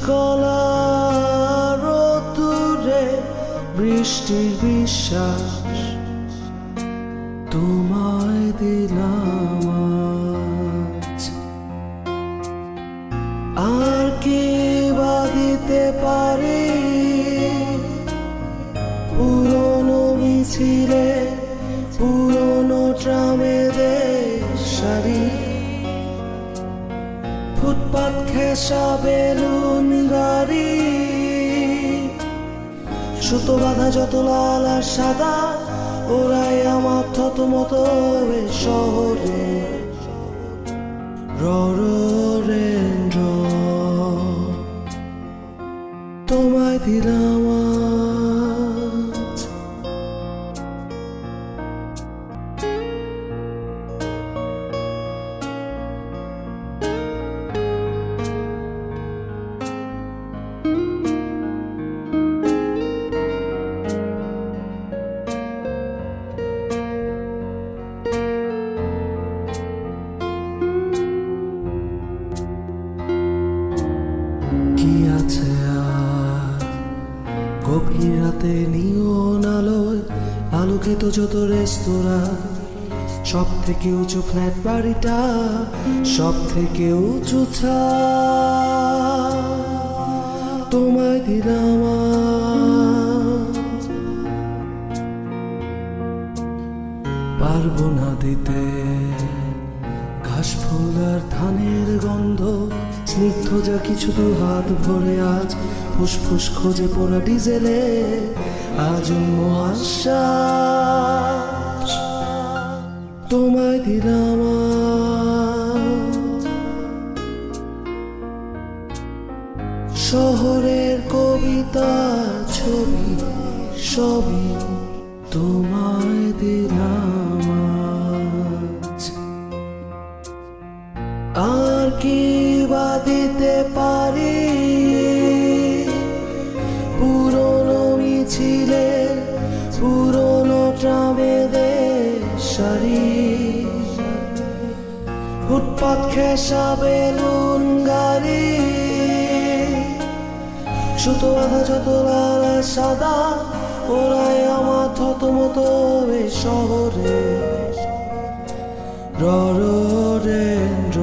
কলা রোদুরে বৃষ্টির বিশ্বাস তোমায় দিলাম আজ। আর কে বা দিতে পারে পুরনো মিছিলে পুরনো ট্রামেদের সারি, ফুটপাত ঘেঁষা বেলুন গাড়ি, সুতো বাঁধা যত লাল আর সাদা ওরাই আমার থতমত শহরে ররেন্দ্র তোমায় দিলাম আজ। কি আছে আর গভীর রাতে নিয়ন আলোয় আলোকিত যত রেস্তোরাঁ, সব থেকে উঁচু ফ্ল্যাট বাড়িটা, সব থেকে উঁচু ছাদ তোমায় দিলাম আজ। পারবো না দিতে ঘাস ফুল আর ধানের গন্ধ, স্নিগ্ধ যা কিছু দু হাত ভরে আজ ফুসফুস খোঁজে পোড়া ডিজেলে আজ আশ্বাস তোমায় দিলাম আজ। শহরের কবিতা ছবি সবই তোমায় দিলাম আজ। আর কি বা দিতে পারি পুরনো মিছিলে পুরনো ট্রামেদের সারি, ফুটপাত ঘেঁষা বেলুন গাড়ি, সুতো বাঁধা যত লাল আর সাদা ওরাই আমার থতমত শহরে ররেন্দ্র।